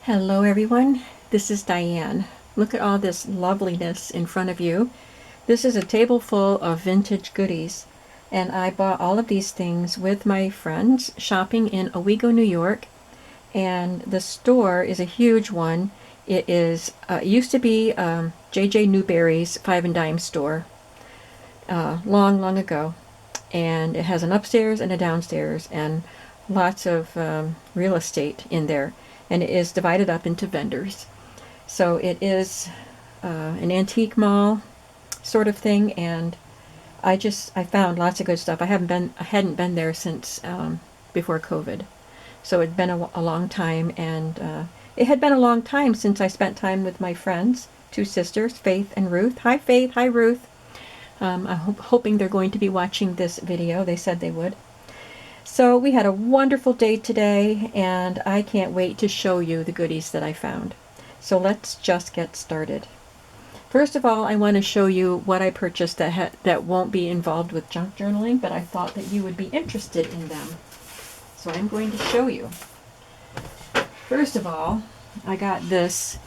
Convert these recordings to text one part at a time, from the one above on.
Hello everyone, this is Diane. Look at all this loveliness in front of you. This is a table full of vintage goodies, and I bought all of these things with my friends shopping in Owego, New York, and the store is a huge one. It used to be J.J. Newberry's Five and Dime store long ago, and it has an upstairs and a downstairs and lots of real estate in there, and it is divided up into vendors. So it is an antique mall sort of thing, and I found lots of good stuff. I hadn't been there since before COVID, so it'd been a long time, and it had been a long time since I spent time with my friends, two sisters, Faith and Ruth. Hi Faith, hi Ruth. I'm hoping they're going to be watching this video. They said they would. So we had a wonderful day today, and I can't wait to show you the goodies that I found. So let's just get started. First of all, I want to show you what I purchased that won't be involved with junk journaling, but I thought that you would be interested in them. So I'm going to show you. First of all, I got this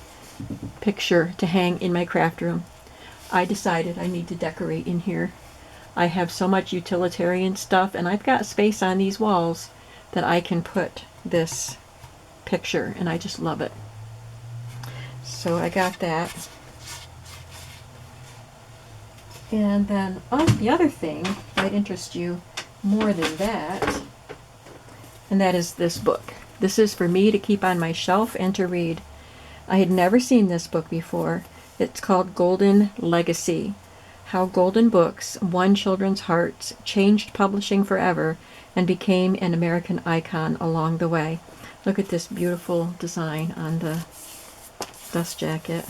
picture to hang in my craft room. I decided I need to decorate in here. I have so much utilitarian stuff, and I've got space on these walls that I can put this picture, and I just love it. So I got that. And then, the other thing might interest you more than that, and that is this book. This is for me to keep on my shelf and to read. I had never seen this book before. It's called Golden Legacy: How Golden Books Won Children's Hearts, Changed Publishing Forever, and Became an American Icon Along the Way. Look at this beautiful design on the dust jacket.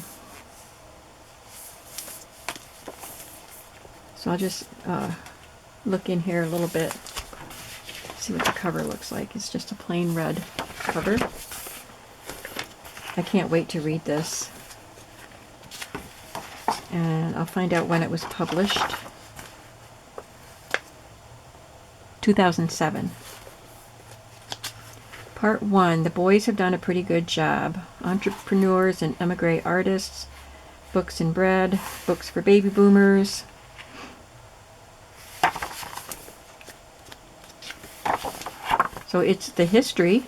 So I'll just look in here a little bit, see what the cover looks like. It's just a plain red cover. I can't wait to read this. And I'll find out when it was published. 2007. Part 1. The boys have done a pretty good job. Entrepreneurs and emigre artists. Books and bread. Books for baby boomers. So it's the history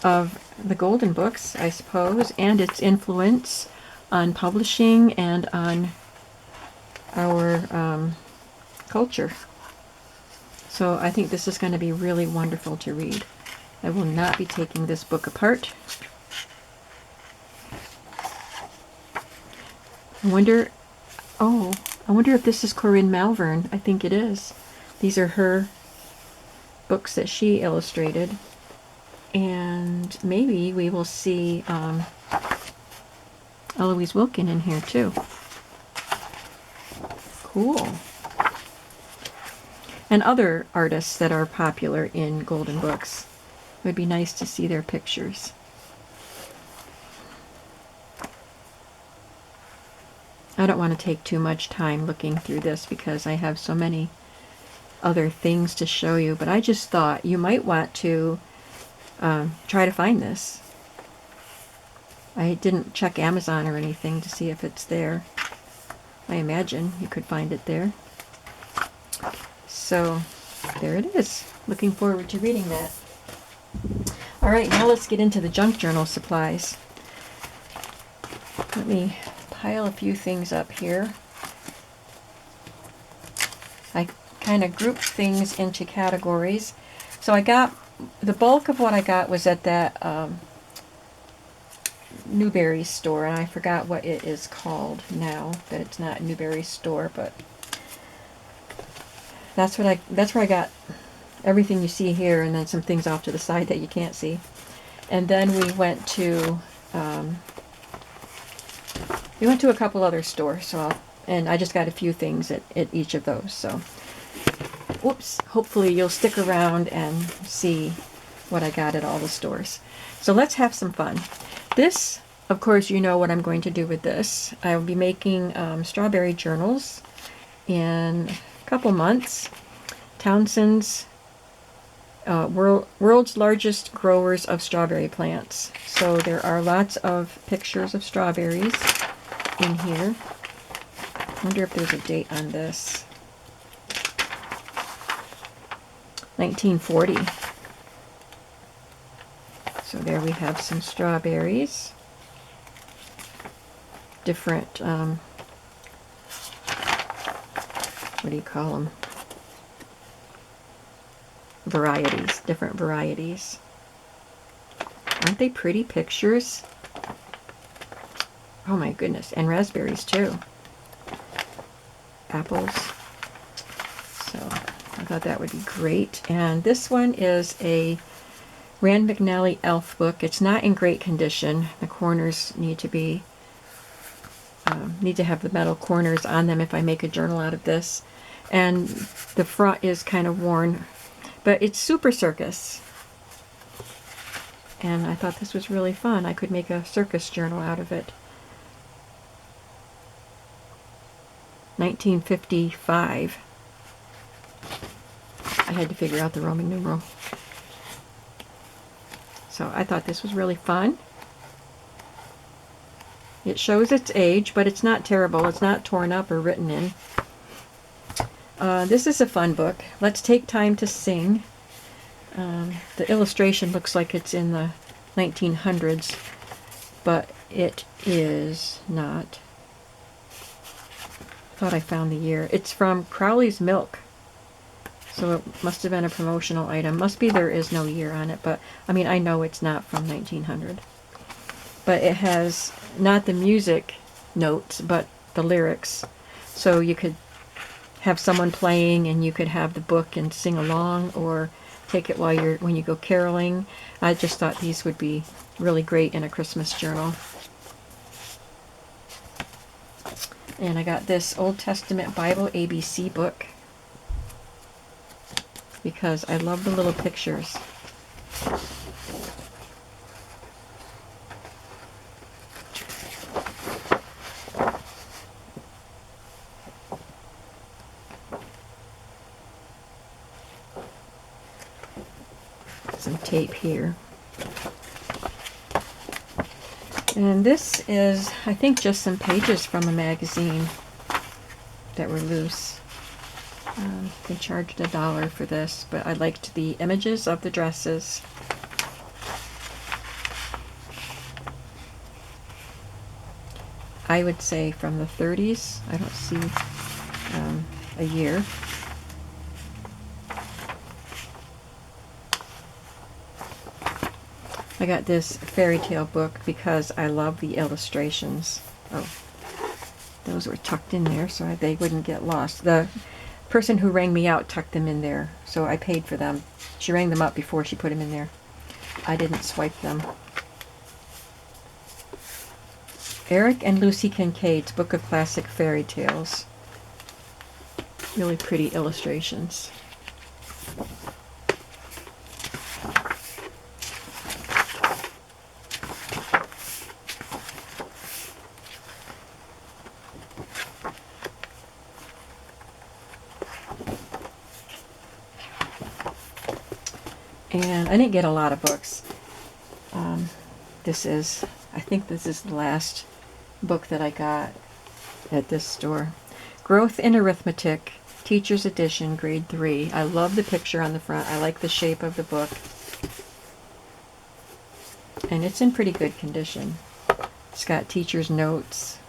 of the Golden Books, I suppose, and its influence on publishing and on our culture. So I think this is going to be really wonderful to read. I will not be taking this book apart. I wonder if this is Corinne Malvern. I think it is. These are her books that she illustrated. And maybe we will see Eloise Wilkin in here too. Cool. And other artists that are popular in Golden Books. It would be nice to see their pictures. I don't want to take too much time looking through this because I have so many other things to show you, but I just thought you might want to try to find this. I didn't check Amazon or anything to see if it's there. I imagine you could find it there. So there it is. Looking forward to reading that. Alright, now let's get into the junk journal supplies. Let me pile a few things up here. I kind of grouped things into categories. So I got, the bulk of what I got was at that Newberry's store, and I forgot what it is called now, that it's not Newberry's store, but that's where I got everything you see here, and then some things off to the side that you can't see. And then we went to a couple other stores, so and I just got a few things at each of those. So whoops, hopefully you'll stick around and see what I got at all the stores. So let's have some fun. This, of course, you know what I'm going to do with this. I will be making strawberry journals in a couple months. Townsend's world's largest growers of strawberry plants. So there are lots of pictures of strawberries in here. I wonder if there's a date on this. 1940. So there we have some strawberries. Different, what do you call them? Varieties, different varieties. Aren't they pretty pictures? Oh my goodness, and raspberries too. Apples. So I thought that would be great. And this one is a Rand McNally Elf book. It's not in great condition. The corners need to be need to have the metal corners on them if I make a journal out of this. And the front is kind of worn, but it's Super Circus. And I thought this was really fun. I could make a circus journal out of it. 1955. I had to figure out the Roman numeral. So I thought this was really fun. It shows its age, but it's not terrible. It's not torn up or written in. This is a fun book. Let's Take Time to Sing. The illustration looks like it's in the 1900s, but it is not. I thought I found the year. It's from Crowley's Milk. So it must have been a promotional item. Must be there is no year on it, but I mean, I know it's not from 1900. But it has not the music notes, but the lyrics. So you could have someone playing and you could have the book and sing along, or take it when you go caroling. I just thought these would be really great in a Christmas journal. And I got this Old Testament Bible ABC book because I love the little pictures. Some tape here. And this is, I think, just some pages from a magazine that were loose. They charged $1 for this, but I liked the images of the dresses. I would say from the 30s. I don't see a year. I got this fairy tale book because I love the illustrations. Oh, those were tucked in there so they wouldn't get lost. The person who rang me out tucked them in there, so I paid for them. She rang them up before she put them in there. I didn't swipe them. Eric and Lucy Kincaid's Book of Classic Fairy Tales. Really pretty illustrations. And I didn't get a lot of books. I think this is the last book that I got at this store. Growth in Arithmetic, Teacher's Edition, Grade 3. I love the picture on the front. I like the shape of the book. And it's in pretty good condition. It's got teacher's notes.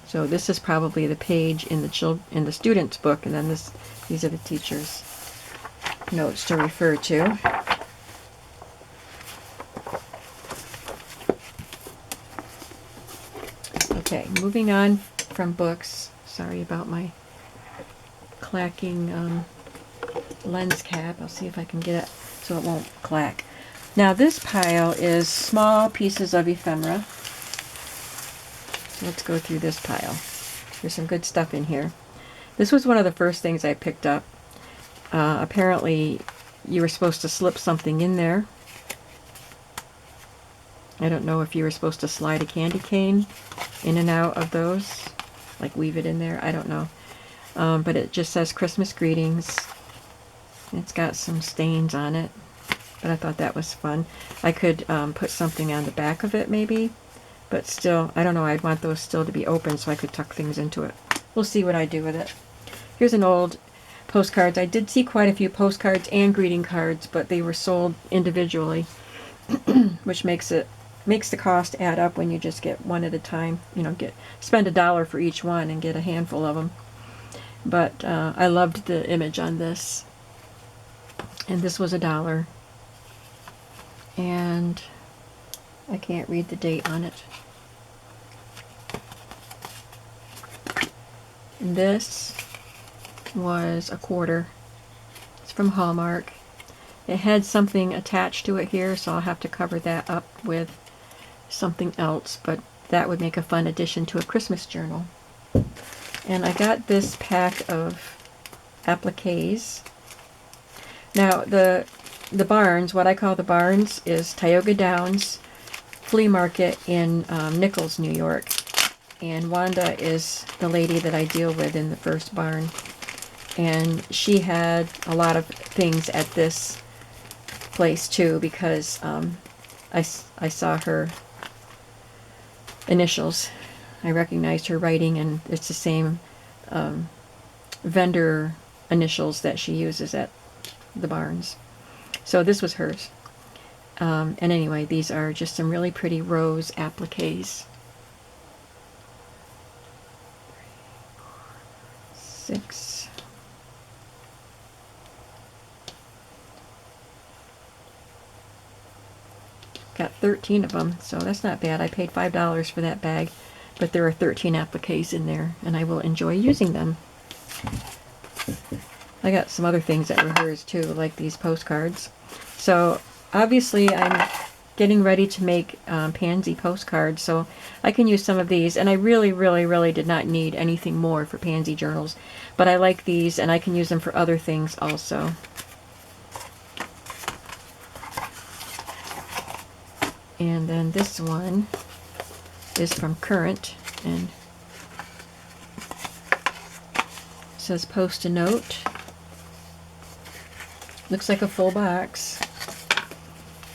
So this is probably the page in the student's book, and then these are the teacher's notes to refer to. Okay, moving on from books. Sorry about my clacking lens cap. I'll see if I can get it so it won't clack. Now this pile is small pieces of ephemera. Let's go through this pile. There's some good stuff in here. This was one of the first things I picked up. Apparently, you were supposed to slip something in there. I don't know if you were supposed to slide a candy cane in and out of those. like weave it in there. I don't know. But it just says Christmas greetings. It's got some stains on it, but I thought that was fun. I could put something on the back of it maybe, but still, I don't know, I'd want those still to be open so I could tuck things into it. We'll see what I do with it. Here's an old postcards. I did see quite a few postcards and greeting cards, but they were sold individually, which makes the cost add up when you just get one at a time. You know, spend $1 for each one and get a handful of them. But I loved the image on this, and this was $1, and I can't read the date on it. And this was $0.25. It's from Hallmark. It had something attached to it here, so I'll have to cover that up with something else, but that would make a fun addition to a Christmas journal. And I got this pack of appliques. Now the Barnes, what I call the Barnes, is Tioga Downs Flea Market in Nichols, New York. And Wanda is the lady that I deal with in the first barn. And she had a lot of things at this place too, because I saw her initials. I recognized her writing, and it's the same vendor initials that she uses at the Barnes. So this was hers. And anyway, these are just some really pretty rose appliques. 6. Got 13 of them, so that's not bad. I paid $5 for that bag, but there are 13 appliques in there, and I will enjoy using them. I got some other things that were hers too, like these postcards. So obviously I'm getting ready to make pansy postcards, so I can use some of these. And I really, really, really did not need anything more for pansy journals, but I like these, and I can use them for other things also. And then this one is from Current, and it says post a note. Looks like a full box.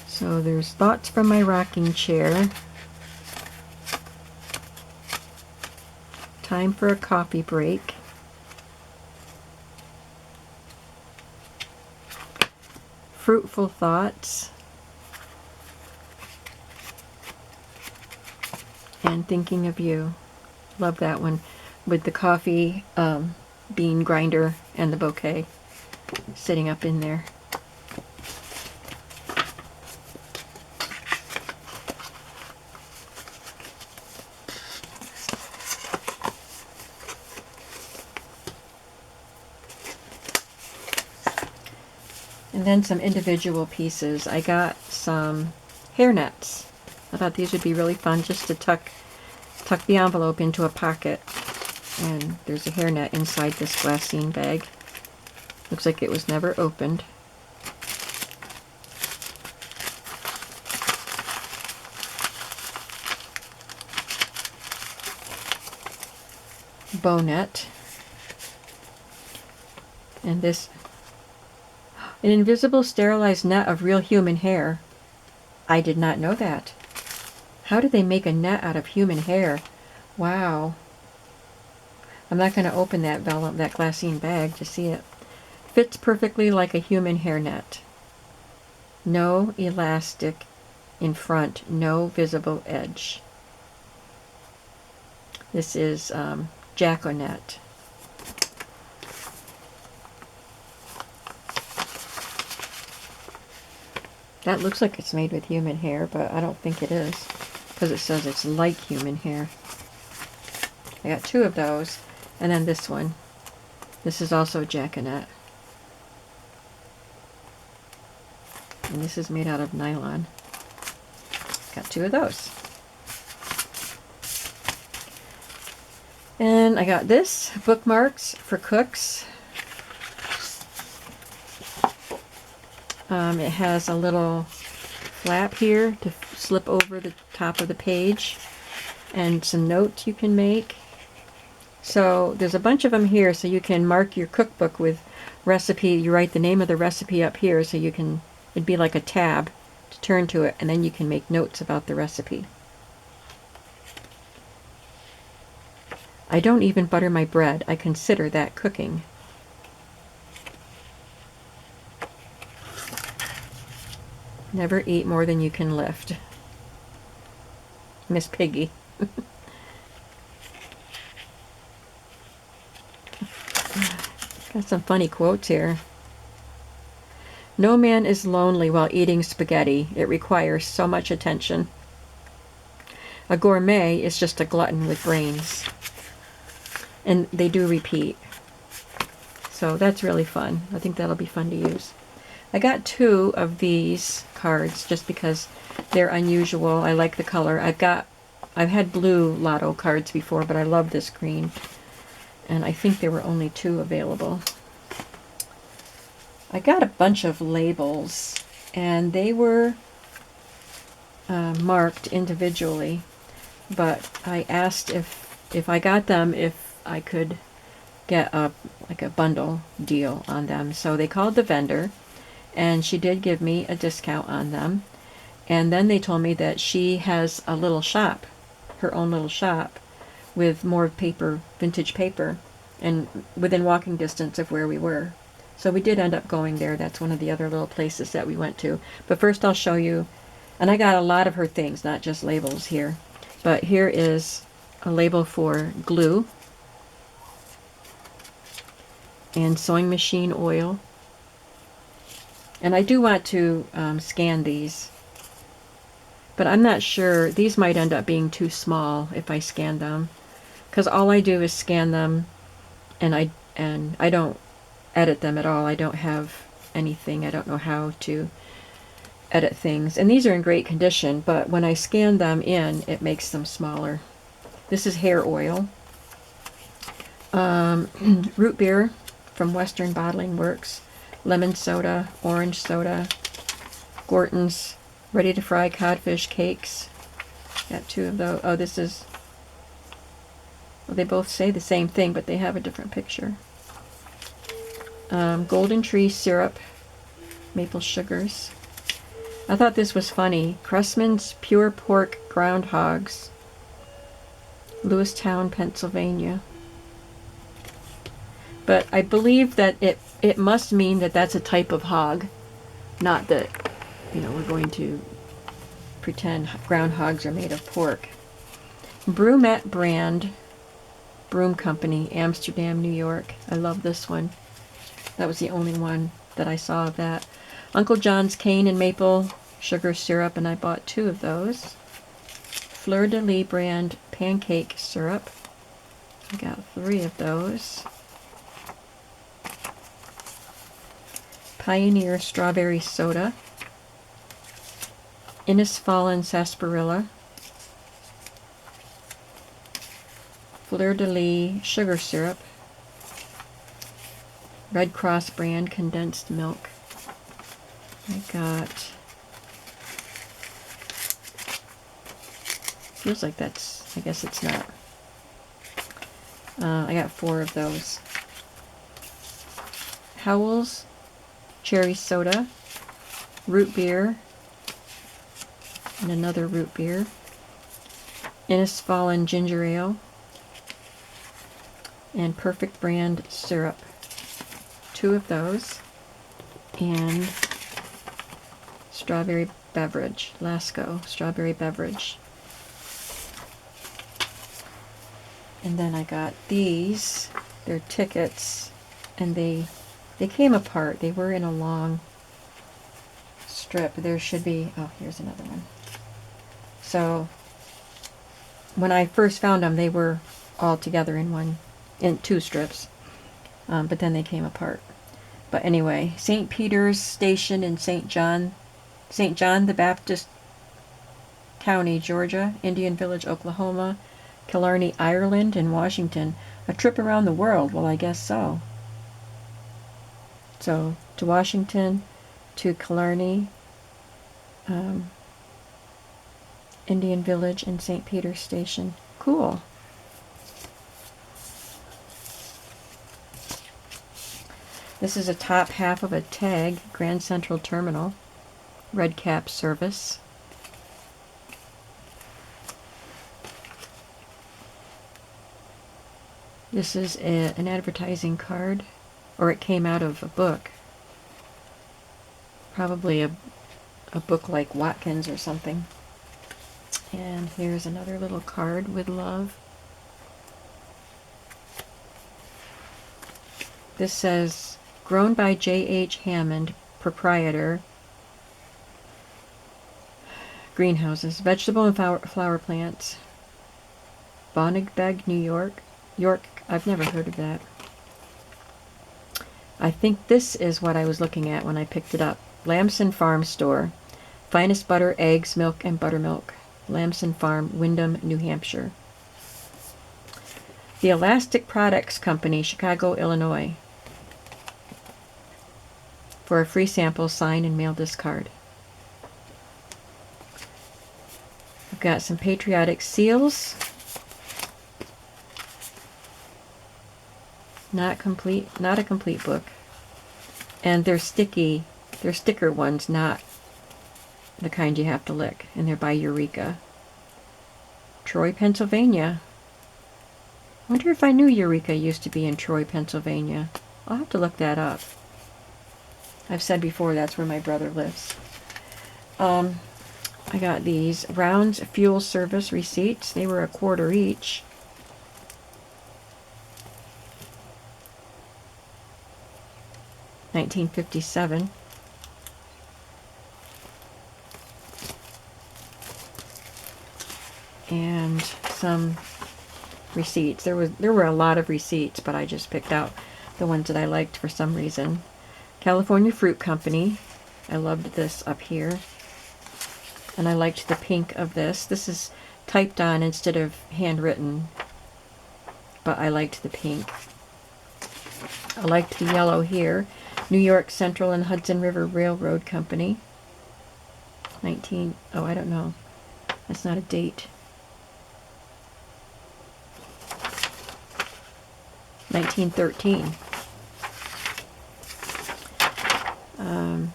So there's thoughts from my rocking chair, time for a coffee break, fruitful thoughts, and thinking of you. Love that one with the coffee bean grinder and the bouquet sitting up in there. And then some individual pieces. I got some hair nets. I thought these would be really fun just to tuck the envelope into a pocket. And there's a hairnet inside this glassine bag. Looks like it was never opened. Bow net. And this, an invisible sterilized net of real human hair. I did not know that. How did they make a net out of human hair? Wow. I'm not going to open that vellum, that glassine bag to see it. Fits perfectly like a human hairnet. No elastic in front, no visible edge. This is Jaconet. That looks like it's made with human hair, but I don't think it is, because it says it's like human hair. I got 2 of those, and then this one. This is also Jaconet. And this is made out of nylon. Got 2 of those. And I got this, bookmarks for cooks. It has a little flap here to slip over the top of the page, and some notes you can make. So there's a bunch of them here, so you can mark your cookbook with recipe. You write the name of the recipe up here, so you can, it'd be like a tab to turn to it, and then you can make notes about the recipe. I don't even butter my bread. I consider that cooking. Never eat more than you can lift. Miss Piggy. Got some funny quotes here. No man is lonely while eating spaghetti. It requires so much attention. A gourmet is just a glutton with brains. And they do repeat. So that's really fun. I think that'll be fun to use. I got 2 of these cards just because they're unusual. I like the color. I've had blue lotto cards before, but I love this green. And I think there were only 2 available. I got a bunch of labels, and they were marked individually, but I asked if I got them, if I could get like a bundle deal on them. So they called the vendor, and she did give me a discount on them. And then they told me that she has a little shop, her own little shop, with more paper, vintage paper, and within walking distance of where we were. So we did end up going there. That's one of the other little places that we went to. But first I'll show you, and I got a lot of her things, not just labels here. But here is a label for glue and sewing machine oil. And I do want to scan these, but I'm not sure. These might end up being too small if I scan them, because all I do is scan them, and I don't edit them at all. I don't have anything. I don't know how to edit things. And these are in great condition, but when I scan them in, it makes them smaller. This is hair oil. Root beer from Western Bottling Works. Lemon soda, orange soda, Gorton's ready to fry codfish cakes. Got 2 of those. Oh, this is, well, they both say the same thing, but they have a different picture. Golden Tree syrup, maple sugars. I thought this was funny. Cressman's Pure Pork Ground Hogs, Lewistown, Pennsylvania. But I believe that it must mean that that's a type of hog, not that, we're going to pretend ground hogs are made of pork. Brumette brand, Broom Company, Amsterdam, New York. I love this one. That was the only one that I saw of that. Uncle John's cane and maple sugar syrup, and I bought 2 of those. Fleur de Lis brand pancake syrup. I got 3 of those. Pioneer strawberry soda. Innisfallen sarsaparilla. Fleur de Lis sugar syrup. Red Cross brand condensed milk. I got, feels like that's, I guess it's not. I got 4 of those. Howell's cherry soda, root beer, and another root beer. Innisfallen ginger ale, and Perfect brand syrup. 2 of those, and strawberry beverage, Lasco strawberry beverage. And then I got these. They're tickets, and they came apart. They were in a long strip. There should be, oh, here's another one. So when I first found them, they were all together in 2 strips, but then they came apart. But anyway, St. Peter's Station in St. John the Baptist County, Georgia, Indian Village, Oklahoma, Killarney, Ireland, and Washington. A trip around the world. Well, I guess so. So, to Washington, to Killarney, Indian Village, and St. Peter's Station. Cool. This is a top half of a tag, Grand Central Terminal, red cap service. This is an advertising card, or it came out of a book. Probably a book like Watkins or something. And here's another little card with love. This says, grown by J.H. Hammond, proprietor, greenhouses, vegetable and flower plants, Bonnebeg, New York. York, I've never heard of that. I think this is what I was looking at when I picked it up. Lamson Farm Store. Finest butter, eggs, milk, and buttermilk. Lamson Farm, Windham, New Hampshire. The Elastic Products Company, Chicago, Illinois. For a free sample, sign and mail this card. I've got some patriotic seals. Not a complete book. And they're sticky. They're sticker ones, not the kind you have to lick. And they're by Eureka. Troy, Pennsylvania. I wonder if I knew Eureka used to be in Troy, Pennsylvania. I'll have to look that up. I've said before that's where my brother lives. I got these Rounds Fuel Service receipts. They were $1 each. $19.57. And some receipts. There were a lot of receipts, but I just picked out the ones that I liked for some reason. California Fruit Company. I loved this up here. And I liked the pink of this. This is typed on instead of handwritten, but I liked the pink. I liked the yellow here. New York Central and Hudson River Railroad Company. I don't know. That's not a date. 1913.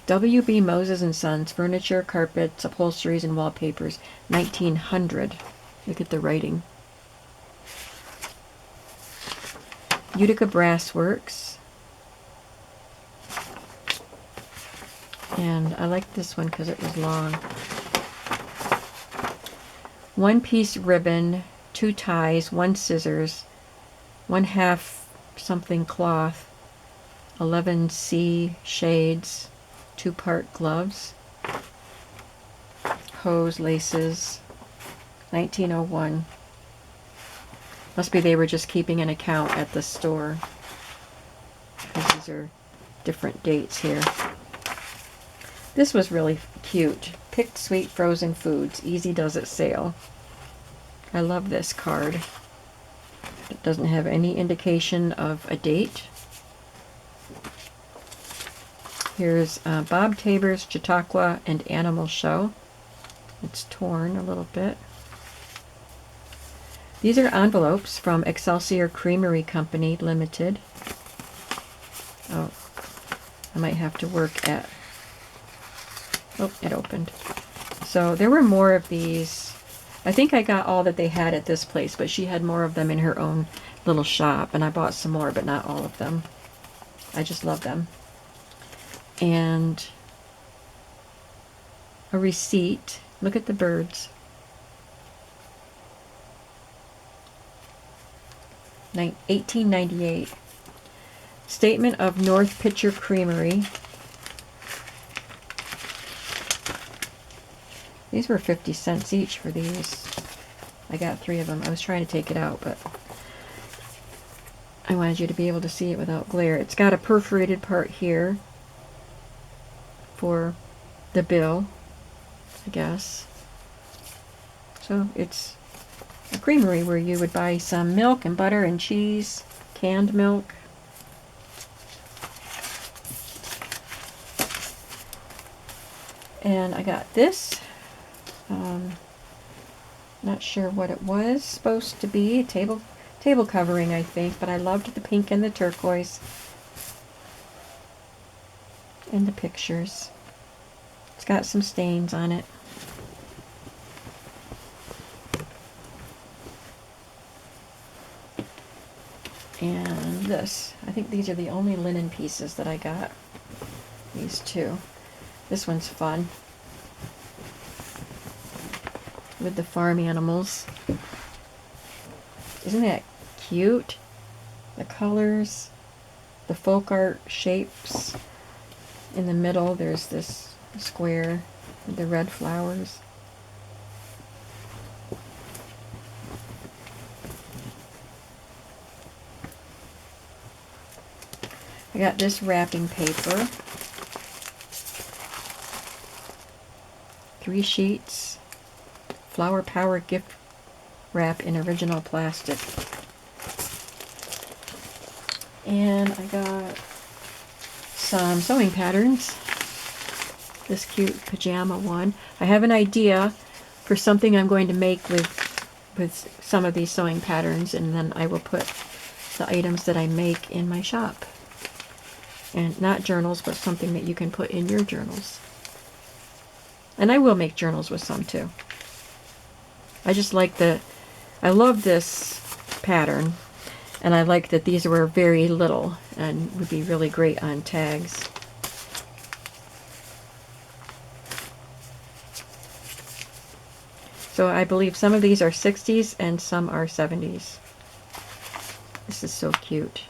W.B. Moses and Sons, furniture, carpets, upholsteries, and wallpapers, 1900. Look at the writing. Utica Brass Works. And I liked this one because it was long. One-piece ribbon, 2 ties, 1 scissors, 1/2 something cloth, 11C shades, 2-part gloves, hose, laces, 1901. Must be they were just keeping an account at the store, because these are different dates here. This was really cute. Picked sweet frozen foods. Easy does it sale. I love this card. It doesn't have any indication of a date. Here's Bob Tabor's Chautauqua and Animal Show. It's torn a little bit. These are envelopes from Excelsior Creamery Company Limited. Oh, I might have to work at... Oh, it opened. So there were more of these. I think I got all that they had at this place, but she had more of them in her own little shop, and I bought some more, but not all of them. I just love them. And a receipt. Look at the birds. 1898. Statement of North Pitcher Creamery. These were 50 cents each for these. I got 3 of them. I was trying to take it out, but I wanted you to be able to see it without glare. It's got a perforated part here for the bill, I guess. So it's a creamery where you would buy some milk and butter and cheese, canned milk. And I got this. Not sure what it was supposed to be. Table covering, I think, but I loved the pink and the turquoise. and the pictures. It's got some stains on it. And this. I think these are the only linen pieces that I got. These two. This one's fun. With the farm animals. Isn't that cute? The colors, the folk art shapes. In the middle there's this square with the red flowers. I got this wrapping paper. 3 sheets. Flower Power gift wrap in original plastic. And I got some sewing patterns. This cute pajama one. I have an idea for something I'm going to make with some of these sewing patterns, and then I will put the items that I make in my shop. And not journals, but something that you can put in your journals. And I will make journals with some too. I just like I love this pattern, and I like that these were very little and would be really great on tags. So I believe some of these are 60s and some are 70s. This is so cute.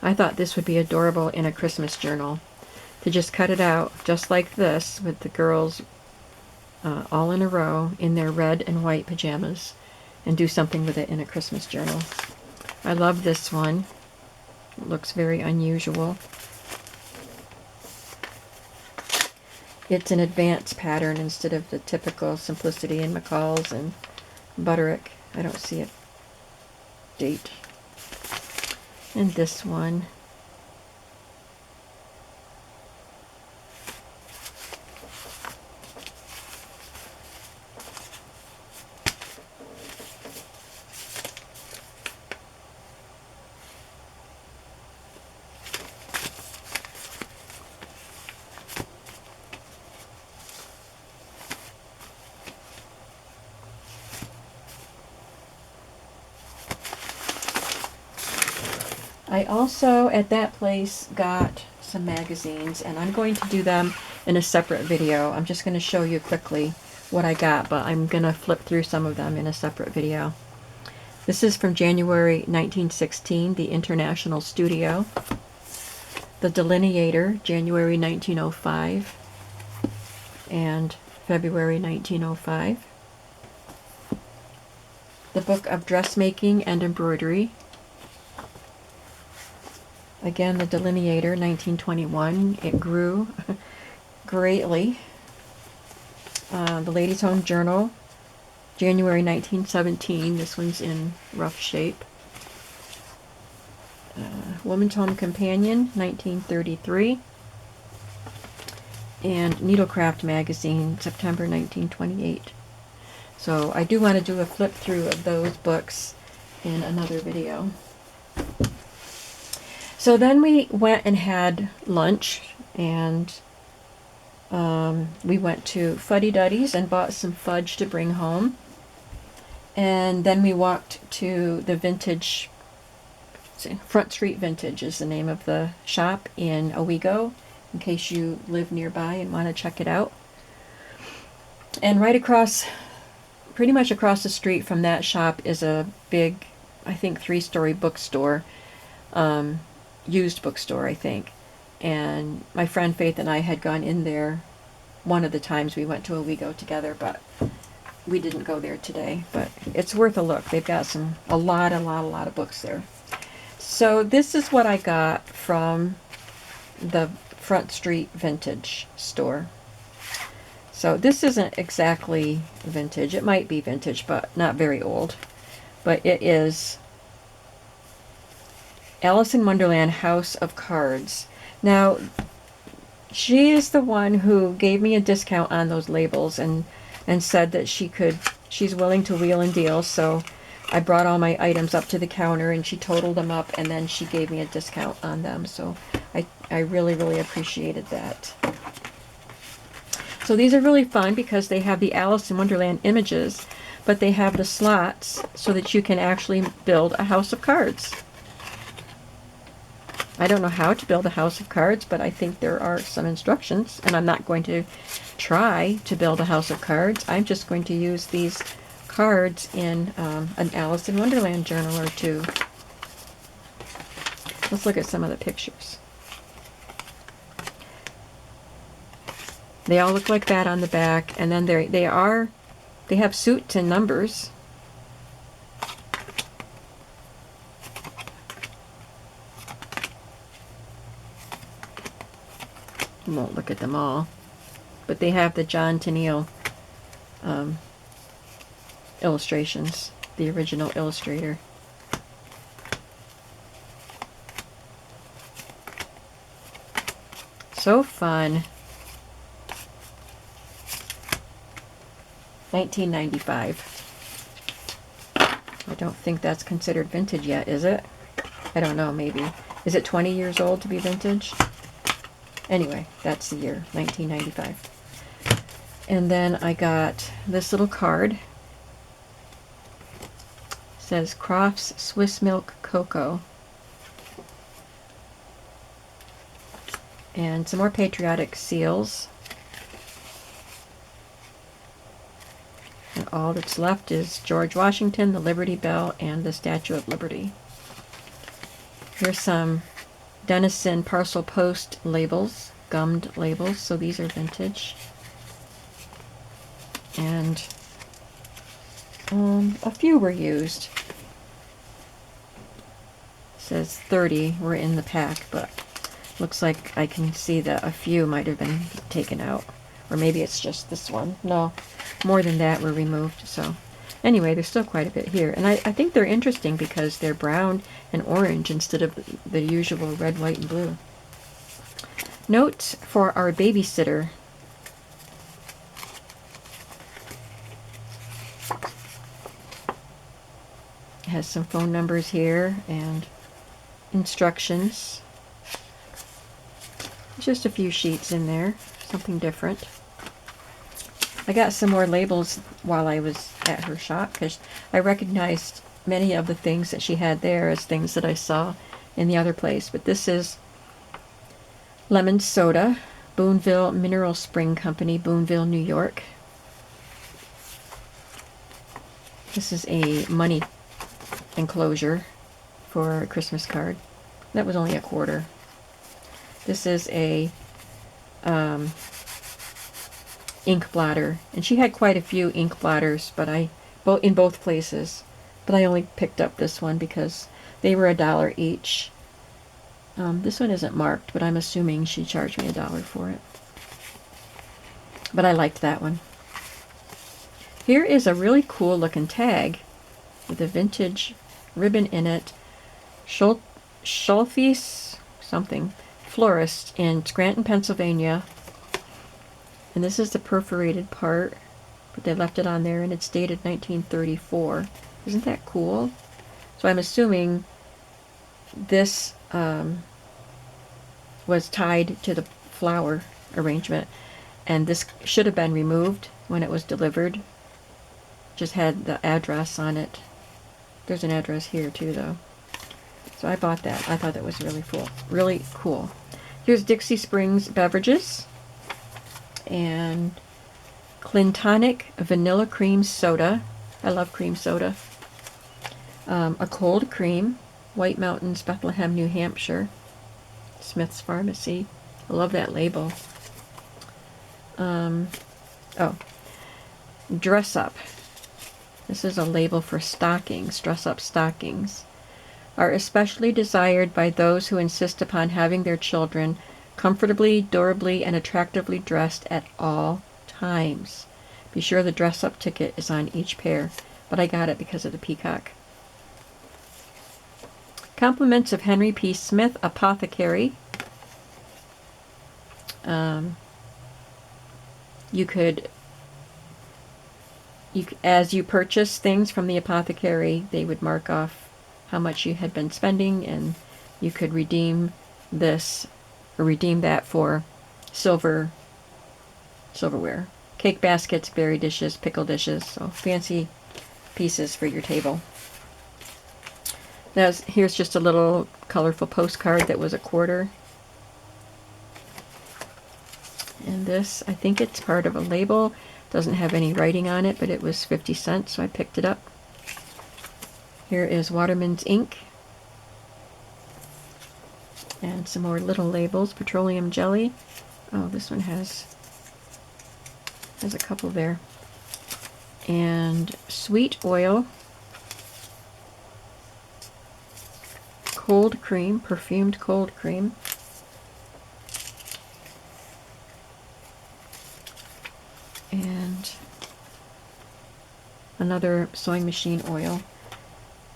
I thought this would be adorable in a Christmas journal. To just cut it out just like this with the girls all in a row in their red and white pajamas and do something with it in a Christmas journal. I love this one. It looks very unusual. It's an advanced pattern instead of the typical Simplicity and McCall's and Butterick. I don't see a date. And this one. I also, at that place, got some magazines, and I'm going to do them in a separate video. I'm just going to show you quickly what I got, but I'm going to flip through some of them in a separate video. This is from January 1916, the International Studio. The Delineator, January 1905 and February 1905. The Book of Dressmaking and Embroidery. Again, the Delineator, 1921. It grew greatly. The Ladies' Home Journal, January 1917. This one's in rough shape. Woman's Home Companion, 1933. And Needlecraft Magazine, September 1928. So I do want to do a flip through of those books in another video. So then we went and had lunch, and we went to Fuddy Duddy's and bought some fudge to bring home. And then we walked to the vintage, Front Street Vintage is the name of the shop in Owego, in case you live nearby and want to check it out. And right across, pretty much across the street from that shop is a big, I think 3-story bookstore. Used bookstore, I think. And my friend Faith and I had gone in there one of the times we went to Owego together, but we didn't go there today. But it's worth a look. They've got a lot of books there. So this is what I got from the Front Street Vintage store. So this isn't exactly vintage. It might be vintage, but not very old. But it is Alice in Wonderland House of Cards. Now, she is the one who gave me a discount on those labels, and and said that she's willing to wheel and deal. So I brought all my items up to the counter and she totaled them up, and then she gave me a discount on them. So I really, really appreciated that. So these are really fun because they have the Alice in Wonderland images, but they have the slots so that you can actually build a house of cards. I don't know how to build a house of cards, but I think there are some instructions, and I'm not going to try to build a house of cards. I'm just going to use these cards in an Alice in Wonderland journal or two. Let's look at some of the pictures. They all look like that on the back, and then they have suits and numbers. I won't look at them all, but they have the John Tenniel illustrations, the original illustrator. So fun. 1995. I don't think that's considered vintage yet, is it? I don't know, maybe. Is it 20 years old to be vintage? Anyway, that's the year, 1995. And then I got this little card. It says Crofts Swiss Milk Cocoa. And some more patriotic seals. And all that's left is George Washington, the Liberty Bell, and the Statue of Liberty. Here's some Denison Parcel Post labels, gummed labels, so these are vintage. And a few were used. It says 30 were in the pack, but looks like I can see that a few might have been taken out. Or maybe it's just this one. No, more than that were removed. So anyway, there's still quite a bit here. And I think they're interesting because they're brown and orange instead of the usual red, white, and blue. Notes for our babysitter. It has some phone numbers here and instructions. There's just a few sheets in there, something different. I got some more labels while I was at her shop because I recognized many of the things that she had there as things that I saw in the other place. But this is lemon soda, Boonville Mineral Spring Company, Boonville, New York. This is a money enclosure for a Christmas card. That was only $0.25. This is a ink blotter, and she had quite a few ink blotters, but in both places, but I only picked up this one because they were $1 each. This one isn't marked, but I'm assuming she charged me $1 for it. But I liked that one. Here is a really cool looking tag with a vintage ribbon in it. Schulfe's something florist in Scranton, Pennsylvania. And this is the perforated part, but they left it on there, and it's dated 1934. Isn't that cool? So I'm assuming this was tied to the flower arrangement, and this should have been removed when it was delivered. Just had the address on it. There's an address here too, though. So I bought that. I thought that was really cool. Really cool. Here's Dixie Springs Beverages and Clintonic Vanilla Cream Soda. I love cream soda. A cold cream, White Mountains, Bethlehem, New Hampshire. Smith's Pharmacy. I love that label. Dress Up. This is a label for stockings. Dress Up stockings are especially desired by those who insist upon having their children comfortably, durably, and attractively dressed at all times. Be sure the Dress Up ticket is on each pair, but I got it because of the peacock. Compliments of Henry P. Smith, Apothecary. You could as you purchase things from the apothecary, they would mark off how much you had been spending, and you could redeem this or redeem that for silverware, cake baskets, berry dishes, pickle dishes, so fancy pieces for your table. Here's just a little colorful postcard that was $1. And this, I think it's part of a label. Doesn't have any writing on it, but it was 50 cents, so I picked it up. Here is Waterman's ink. And some more little labels. Petroleum jelly. Oh, this one has a couple there. And sweet oil. Cold cream, perfumed cold cream. And another sewing machine oil.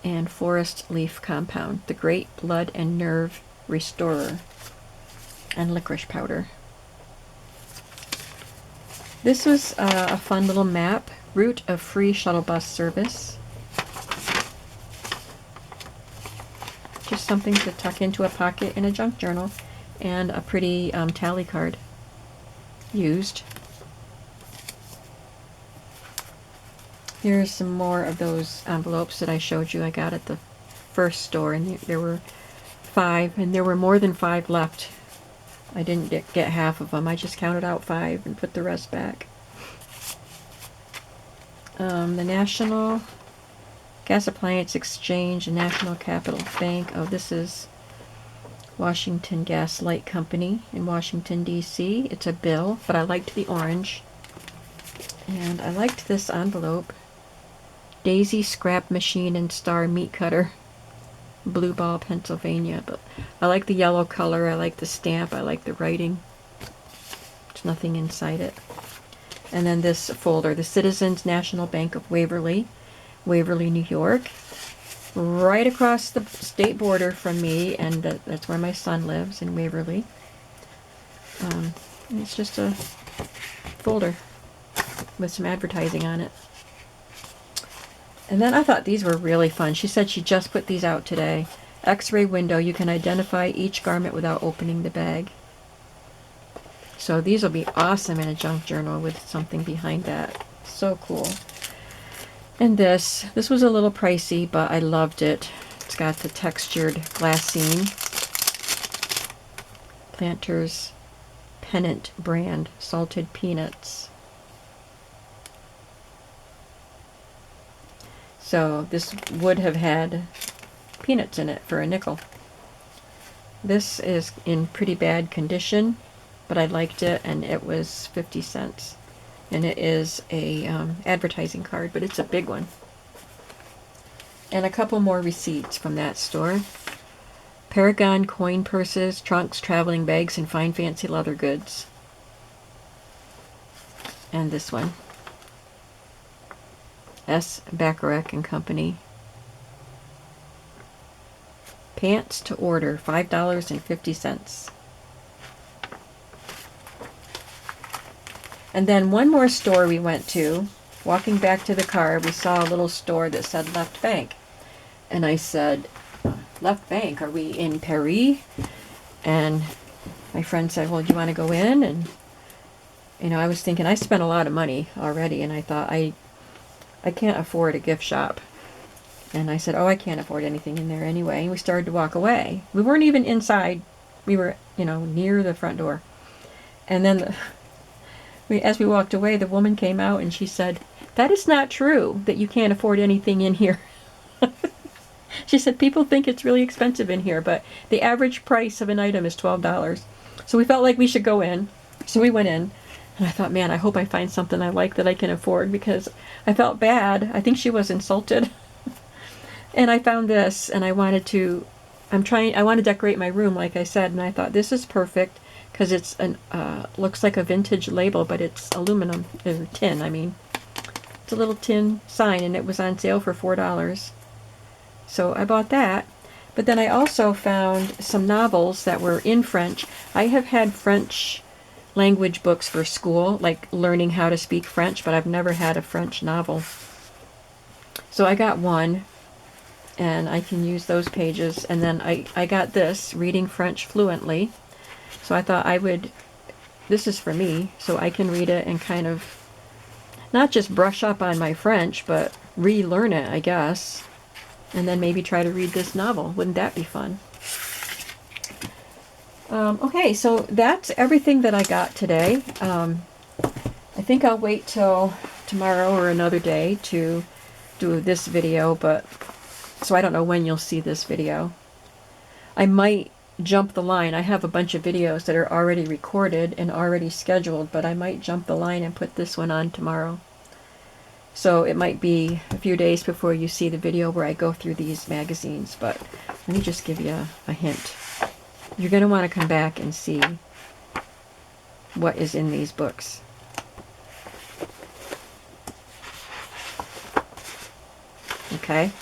And forest leaf compound, the Great Blood and Nerve Restorer, and licorice powder. This was a fun little map, route of free shuttle bus service. Just something to tuck into a pocket in a junk journal, and a pretty tally card used. Here's some more of those envelopes that I showed you I got at the first store, and there were 5, and there were more than 5 left. I didn't get half of them. I just counted out 5 and put the rest back. The National Gas Appliance Exchange and National Capital Bank. Oh, this is Washington Gas Light Company in Washington, D.C. It's a bill, but I liked the orange. And I liked this envelope. Daisy Scrap Machine and Star Meat Cutter, Blue Ball, Pennsylvania. But I like the yellow color. I like the stamp. I like the writing. There's nothing inside it. And then this folder, the Citizens National Bank of Waverly, New York, right across the state border from me, and that's where my son lives, in Waverly. It's just a folder with some advertising on it. And then I thought these were really fun. She said she just put these out today. X-ray window, you can identify each garment without opening the bag. So these will be awesome in a junk journal with something behind that. So cool. And this was a little pricey, but I loved it. It's got the textured glassine. Planters Pennant brand salted peanuts. So this would have had peanuts in it for a nickel. This is in pretty bad condition, but I liked it, and it was 50 cents. And it is a advertising card, but it's a big one. And a couple more receipts from that store. Paragon coin purses, trunks, traveling bags, and fine fancy leather goods. And this one. S. Bacharach and Company. Pants to order, $5.50. And then one more store we went to. Walking back to the car, we saw a little store that said Left Bank. And I said, Left Bank, are we in Paris? And my friend said, well, do you want to go in? And, I was thinking, I spent a lot of money already, and I thought, I can't afford a gift shop. And I said, oh, I can't afford anything in there anyway. And we started to walk away. We weren't even inside. We were, near the front door. And then as we walked away, the woman came out and she said, that is not true that you can't afford anything in here. She said, people think it's really expensive in here, but the average price of an item is $12. So we felt like we should go in. So we went in. And I thought, man, I hope I find something I like that I can afford, because I felt bad. I think she was insulted. And I found this, and I want to decorate my room, like I said, and I thought this is perfect because it's looks like a vintage label, but it's aluminum, tin, I mean. It's a little tin sign, and it was on sale for $4. So I bought that. But then I also found some novels that were in French. I have had French language books for school, like learning how to speak French, but I've never had a French novel. So I got one, and I can use those pages. And then I got this, Reading French Fluently. So I thought this is for me, so I can read it and kind of not just brush up on my French, but relearn it, I guess. And then maybe try to read this novel. Wouldn't that be fun? Okay, so that's everything that I got today. I think I'll wait till tomorrow or another day to do this video, but so I don't know when you'll see this video. I might jump the line. I have a bunch of videos that are already recorded and already scheduled, but I might jump the line and put this one on tomorrow. So it might be a few days before you see the video where I go through these magazines, but let me just give you a hint. You're going to want to come back and see what is in these books. Okay?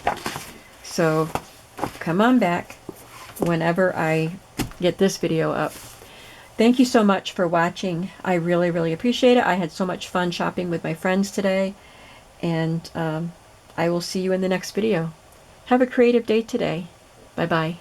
So come on back whenever I get this video up. Thank you so much for watching. I really, really appreciate it. I had so much fun shopping with my friends today, and I will see you in the next video. Have a creative day today. Bye-bye.